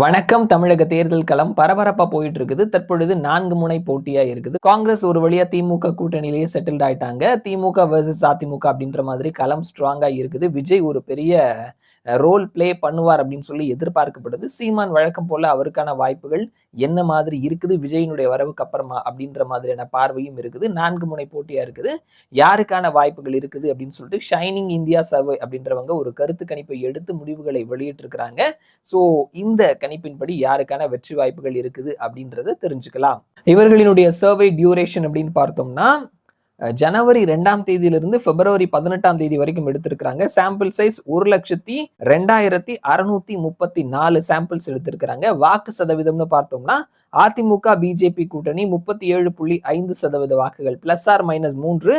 வணக்கம். தமிழக தேர்தல் களம் பரபரப்பா போயிட்டு இருக்குது. தற்பொழுது 4 முனை போட்டியா இருக்குது. காங்கிரஸ் ஒரு வழியா திமுக கூட்டணியிலேயே செட்டில்ட் ஆயிட்டாங்க. திமுக வெர்சஸ் அதிமுக அப்படின்ற மாதிரி களம் ஸ்ட்ராங்கா இருக்குது. விஜய் ஒரு பெரிய ரோல் ப்ளே பண்ணுவார் அப்படின்னு சொல்லி எதிர்பார்க்கப்படுது. சீமான் வழக்கம் போல அவருக்கான வாய்ப்புகள் என்ன மாதிரி இருக்குது விஜயினுடைய வரவுக்கு அப்புறமா அப்படின்ற மாதிரியான பார்வையும் இருக்குது. 4 முனை போட்டியா இருக்குது. யாருக்கான வாய்ப்புகள் இருக்குது அப்படின்னு சொல்லிட்டு ஷைனிங் இந்தியா சர்வே அப்படின்றவங்க ஒரு கருத்து கணிப்பை எடுத்து முடிவுகளை வெளியிட்டிருக்கிறாங்க. ஸோ இந்த கணிப்பின்படி யாருக்கான வெற்றி வாய்ப்புகள் இருக்குது அப்படின்றத தெரிஞ்சுக்கலாம். இவர்களினுடைய சர்வே டியூரேஷன் அப்படின்னு பார்த்தோம்னா ஜனவரி 2ஆம் தேதியிலிருந்து பிப்ரவரி 18ஆம் தேதி வரைக்கும் எடுத்திருக்கிறாங்க. சாம்பிள் சைஸ் 1,02,634 சாம்பிள்ஸ் எடுத்திருக்கிறாங்க. வாக்கு சதவீதம்னு பார்த்தோம்னா அதிமுக பிஜேபி கூட்டணி 37.5% வாக்குகள், plus or minus 3.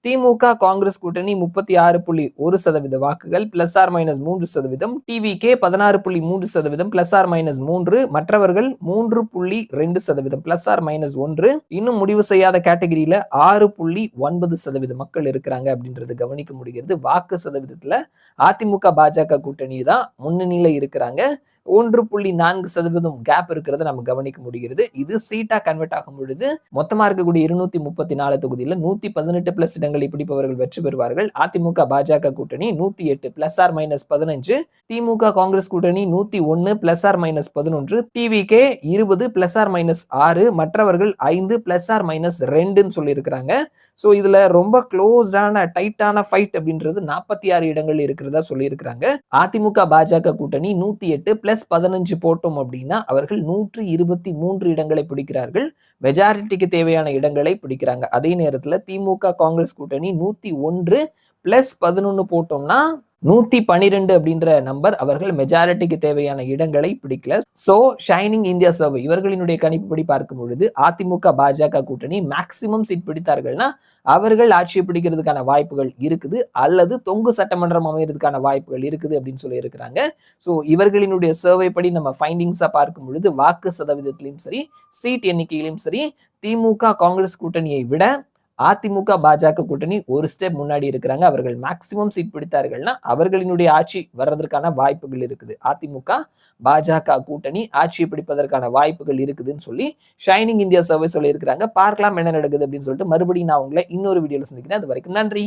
DMK Congress கூட்டணி 36.1% வாக்குகள், plus or minus 3%. TVK 16.3%, plus or minus 3. மற்றவர்கள் 3.2%, பிளஸ் ஆர் மைனஸ் 1. இன்னும் முடிவு செய்யாத கேட்டகரியில 6.9% மக்கள் இருக்கிறாங்க அப்படின்றது கவனிக்க முடிகிறது. வாக்கு சதவீதத்துல அதிமுக பாஜக கூட்டணி தான் முன்னணியில இருக்கிறாங்க. 1.4% கேப் இருக்கிறத நம்ம கவனிக்க முடிகிறது. இது சீட்டா கன்வெர்ட் ஆகும் பொழுது மொத்தமா இருக்கக்கூடிய 234 தொகுதியில 118 பிளஸ் இடங்களை பிடிப்பவர்கள் வெற்றி பெறுவார்கள். அதிமுக பாஜக கூட்டணி 108 plus or minus 15, DMK Congress கூட்டணி 101 plus or minus 11, TVK 20 plus or minus 6, மற்றவர்கள் 5 பிளஸ் ஆர் மைனஸ் 2ன்னு சொல்லியிருக்கிறாங்க. ஸோ இதுல ரொம்ப க்ளோஸ்டான டைட்டான ஃபைட் அப்படின்றது 46 இடங்கள் இருக்கிறதா சொல்லியிருக்கிறாங்க. அதிமுக பாஜக கூட்டணி 108 பிளஸ் 15 போட்டோம் அப்படின்னா அவர்கள் 123 இடங்களை பிடிக்கிறார்கள். மெஜாரிட்டிக்கு தேவையான இடங்களை பிடிக்கிறாங்க. அதே நேரத்தில் திமுக காங்கிரஸ் கூட்டணி 101 பிளஸ் 11 போட்டோம்னா 112 அப்படின்ற நம்பர் அவர்கள் மெஜாரிட்டிக்கு தேவையான இடங்களை பிடிக்கல. சோ ஷைனிங் இந்தியா சர்வே இவர்களினுடைய கணிப்புப்படி பார்க்கும் பொழுது அதிமுக பாஜக கூட்டணி மேக்சிமம் சீட் பிடித்தார்கள்னா அவர்கள் ஆட்சியை பிடிக்கிறதுக்கான வாய்ப்புகள் இருக்குது, அல்லது தொங்கு சட்டமன்றம் அமைகிறதுக்கான வாய்ப்புகள் இருக்குது அப்படின்னு சொல்லி இருக்கிறாங்க. ஸோ இவர்களினுடைய சர்வே படி நம்ம ஃபைண்டிங்ஸா பார்க்கும் பொழுது வாக்கு சதவீதத்திலையும் சரி, சீட் எண்ணிக்கையிலும் சரி, திமுக காங்கிரஸ் கூட்டணியை விட அதிமுக பாஜக கூட்டணி ஒரு ஸ்டெப் முன்னாடி இருக்கிறாங்க. அவர்கள் மேக்சிமம் சீட் பிடித்தார்கள்னா அவர்களினுடைய ஆட்சி வர்றதற்கான வாய்ப்புகள் இருக்குது. அதிமுக பாஜக கூட்டணி ஆட்சியை பிடிப்பதற்கான வாய்ப்புகள் இருக்குதுன்னு சொல்லி ஷைனிங் இந்தியா சர்வே சொல்லி இருக்கிறாங்க. பார்க்கலாம் என்ன நடக்குது அப்படின்னு சொல்லிட்டு மறுபடியும் நான் உங்களை இன்னொரு வீடியோல சந்திக்கிறேன். அது வரைக்கும் நன்றி.